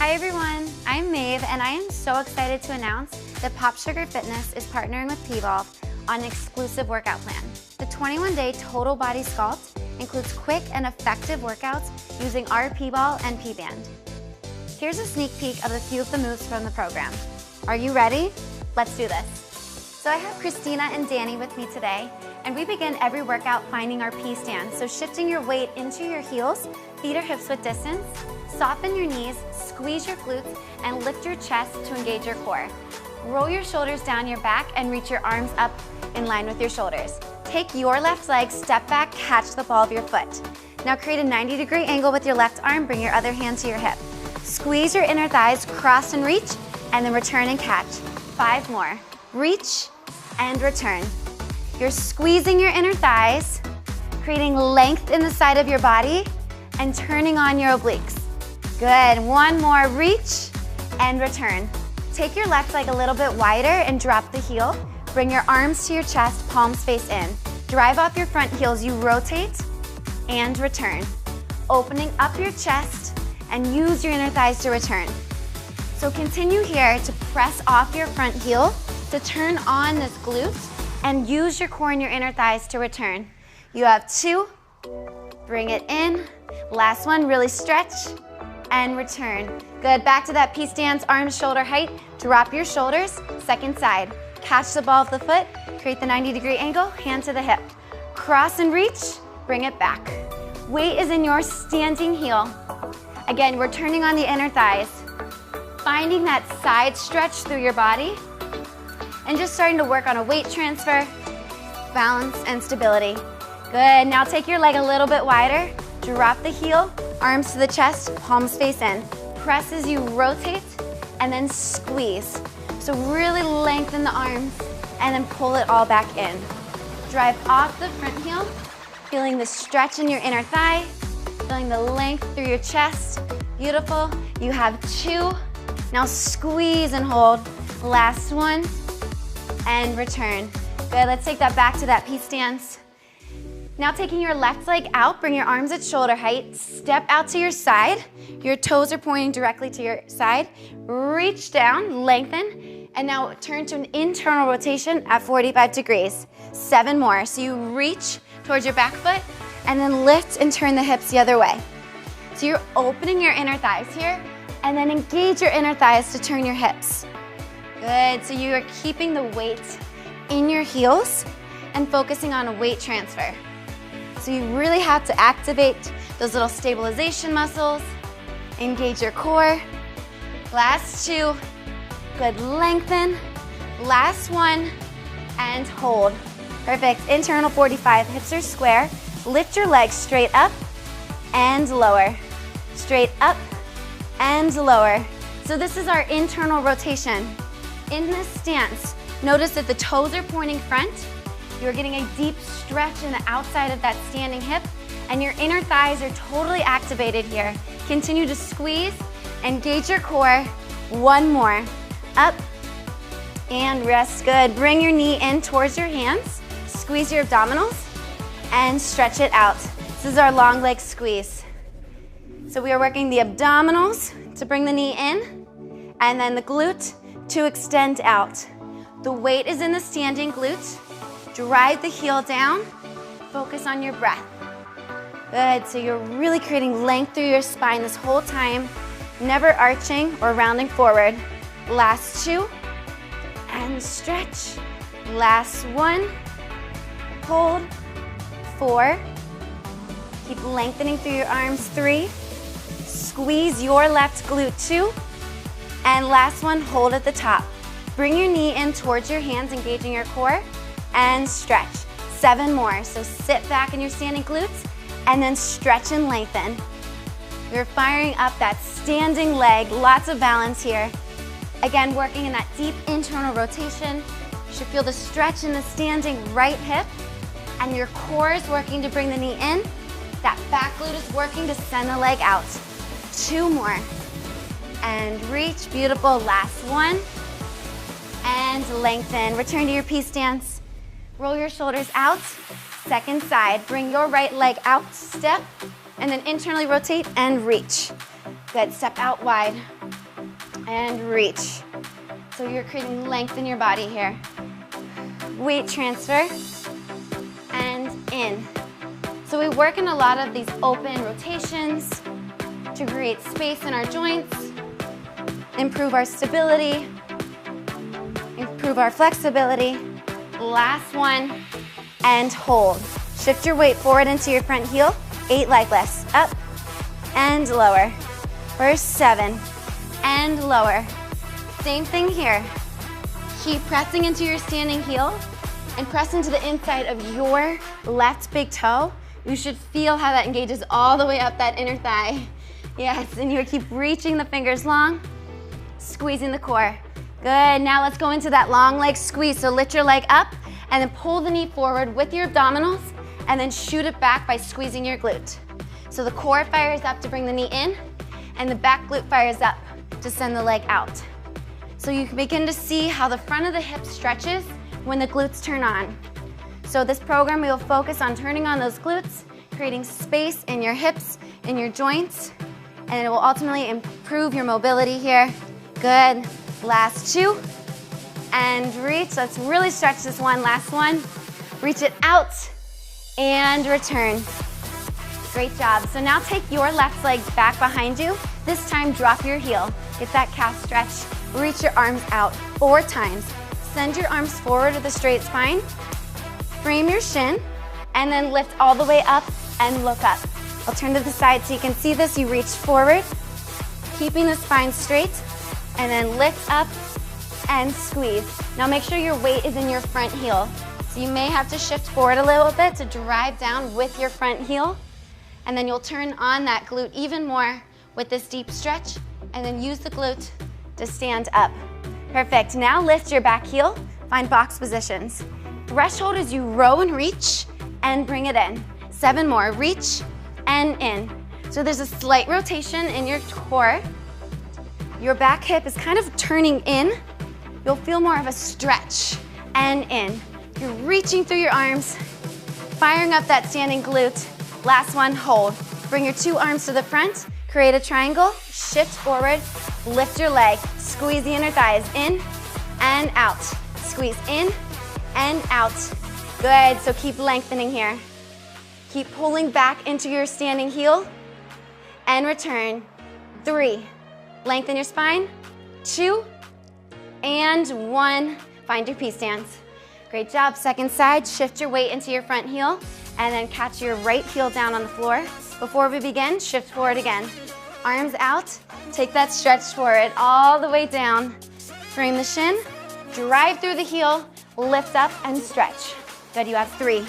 Hi everyone, I'm Maeve and I am so excited to announce that POPSUGAR Fitness is partnering with P.volve on an exclusive workout plan. The 21-day total body sculpt includes quick and effective workouts using our P-ball and P-band. Here's a sneak peek of a few of the moves from the program. Are you ready? Let's do this. So I have Christina and Danny with me today, and we begin every workout finding our P-stand. So shifting your weight into your heels, feet or hips with distance, soften your knees, squeeze your glutes, and lift your chest to engage your core. Roll your shoulders down your back and reach your arms up in line with your shoulders. Take your left leg, step back, catch the ball of your foot. Now create a 90-degree angle with your left arm, bring your other hand to your hip. Squeeze your inner thighs, cross and reach, and then return and catch. 5 more. Reach and return. You're squeezing your inner thighs, creating length in the side of your body, and turning on your obliques. Good, 1 more, reach and return. Take your left leg a little bit wider and drop the heel. Bring your arms to your chest, palms face in. Drive off your front heels, you rotate and return. Opening up your chest and use your inner thighs to return. So continue here to press off your front heel, to turn on this glute, and use your core and your inner thighs to return. You have 2, bring it in. Last one, really stretch and return. Good, back to that P-stance, arms shoulder height. Drop your shoulders, second side. Catch the ball of the foot, create the 90-degree angle, hand to the hip. Cross and reach, bring it back. Weight is in your standing heel. Again, we're turning on the inner thighs, finding that side stretch through your body, and just starting to work on a weight transfer, balance, and stability. Good, now take your leg a little bit wider, drop the heel, arms to the chest, palms face in. Press as you rotate, and then squeeze. So really lengthen the arms, and then pull it all back in. Drive off the front heel, feeling the stretch in your inner thigh, feeling the length through your chest. Beautiful, you have 2. Now squeeze and hold. Last one, and return. Good, let's take that back to that P-stance. Now taking your left leg out, bring your arms at shoulder height, step out to your side. Your toes are pointing directly to your side. Reach down, lengthen, and now turn to an internal rotation at 45 degrees. 7 more, so you reach towards your back foot, and then lift and turn the hips the other way. So you're opening your inner thighs here, and then engage your inner thighs to turn your hips. Good, so you are keeping the weight in your heels and focusing on a weight transfer. So you really have to activate those little stabilization muscles, engage your core. Last 2, good, lengthen. Last 1, and hold. Perfect, internal 45, hips are square. Lift your legs straight up and lower. Straight up and lower. So this is our internal rotation. In this stance, notice that the toes are pointing front. You're getting a deep stretch in the outside of that standing hip, and your inner thighs are totally activated here. Continue to squeeze, engage your core. 1 more. Up and rest. Good. Bring your knee in towards your hands. Squeeze your abdominals and stretch it out. This is our long leg squeeze. So we are working the abdominals to bring the knee in, and then the glute to extend out. The weight is in the standing glute. Drive the heel down. Focus on your breath. Good, so you're really creating length through your spine this whole time, never arching or rounding forward. Last 2, and stretch. Last 1, hold. 4, keep lengthening through your arms. 3, squeeze your left glute. 2, and last 1, hold at the top. Bring your knee in towards your hands, engaging your core, and stretch. 7 more, so sit back in your standing glutes, and then stretch and lengthen. We're firing up that standing leg, lots of balance here. Again, working in that deep internal rotation. You should feel the stretch in the standing right hip, and your core is working to bring the knee in. That back glute is working to send the leg out. 2 more, and reach, beautiful. Last 1, and lengthen. Return to your P-stance. Roll your shoulders out, second side. Bring your right leg out, step, and then internally rotate and reach. Good, step out wide and reach. So you're creating length in your body here. Weight transfer and in. So we work in a lot of these open rotations to create space in our joints, improve our stability, improve our flexibility. Last one, and hold. Shift your weight forward into your front heel, 8 like lifts, up and lower. For 7, and lower. Same thing here. Keep pressing into your standing heel and press into the inside of your left big toe. You should feel how that engages all the way up that inner thigh. Yes, and you keep reaching the fingers long, squeezing the core. Good, now let's go into that long leg squeeze. So lift your leg up and then pull the knee forward with your abdominals and then shoot it back by squeezing your glute. So the core fires up to bring the knee in and the back glute fires up to send the leg out. So you can begin to see how the front of the hip stretches when the glutes turn on. So this program, we will focus on turning on those glutes, creating space in your hips, in your joints, and it will ultimately improve your mobility here. Good. Last 2. And reach. Let's really stretch this one. Last one. Reach it out and return. Great job. So now take your left leg back behind you. This time, drop your heel. Get that calf stretch. Reach your arms out 4 times. Send your arms forward with a straight spine. Frame your shin, and then lift all the way up and look up. I'll turn to the side so you can see this. You reach forward, keeping the spine straight, and then lift up and squeeze. Now make sure your weight is in your front heel. So you may have to shift forward a little bit to drive down with your front heel, and then you'll turn on that glute even more with this deep stretch, and then use the glute to stand up. Perfect. Now lift your back heel, find box positions. Threshold is you row and reach and bring it in. 7 more, reach and in. So there's a slight rotation in your core. Your back hip is kind of turning in. You'll feel more of a stretch and in. You're reaching through your arms, firing up that standing glute. Last one, hold. Bring your 2 arms to the front, create a triangle, shift forward, lift your leg, squeeze the inner thighs in and out. Squeeze in and out. Good, so keep lengthening here. Keep pulling back into your standing heel and return. 3, lengthen your spine. 2, and 1. Find your P-stance. Great job. Second side, shift your weight into your front heel and then catch your right heel down on the floor. Before we begin, shift forward again. Arms out, take that stretch forward all the way down. Frame the shin, drive through the heel, lift up and stretch. Good, you have 3.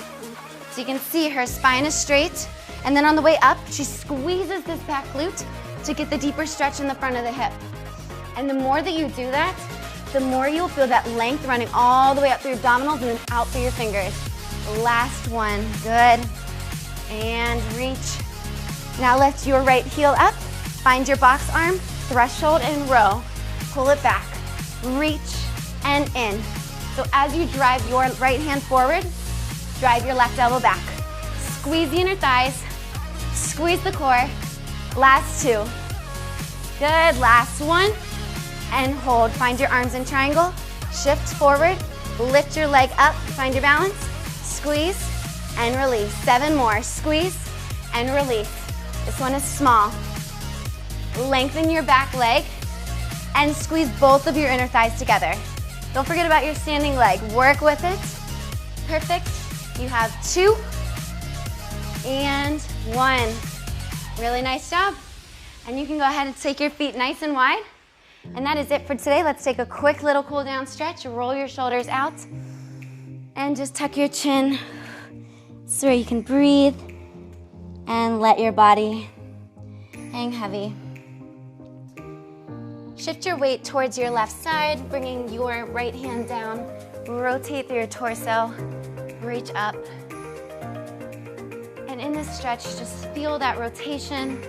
So you can see her spine is straight, and then on the way up, she squeezes this back glute to get the deeper stretch in the front of the hip. And the more that you do that, the more you'll feel that length running all the way up through your abdominals and then out through your fingers. Last one, good. And reach. Now lift your right heel up, find your box arm, threshold and row. Pull it back, reach and in. So as you drive your right hand forward, drive your left elbow back. Squeeze the inner thighs, squeeze the core. Last 2. Good, last one. And hold, find your arms in triangle, shift forward, lift your leg up, find your balance, squeeze and release. 7 more, squeeze and release. This one is small. Lengthen your back leg and squeeze both of your inner thighs together. Don't forget about your standing leg, work with it. Perfect, you have 2 and 1. Really nice job. And you can go ahead and take your feet nice and wide. And that is it for today. Let's take a quick little cool down stretch. Roll your shoulders out and just tuck your chin so you can breathe and let your body hang heavy. Shift your weight towards your left side, bringing your right hand down. Rotate through your torso, reach up. And in this stretch, just feel that rotation.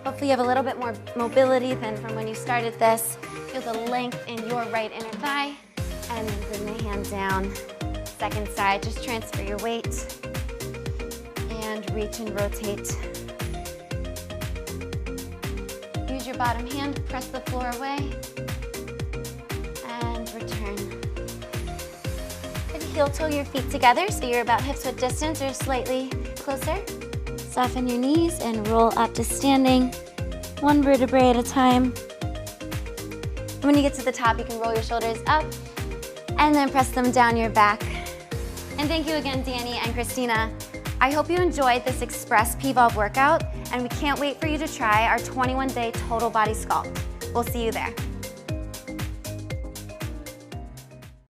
Hopefully you have a little bit more mobility than from when you started this. Feel the length in your right inner thigh. And then bring the hand down. Second side, just transfer your weight. And reach and rotate. Use your bottom hand, press the floor away, and return. And heel toe your feet together so you're about hip-width distance or slightly closer. Soften your knees and roll up to standing, one vertebrae at a time. And when you get to the top, you can roll your shoulders up and then press them down your back. And thank you again, Danny and Christina. I hope you enjoyed this Express P.volve workout, and we can't wait for you to try our 21-day total body sculpt. We'll see you there.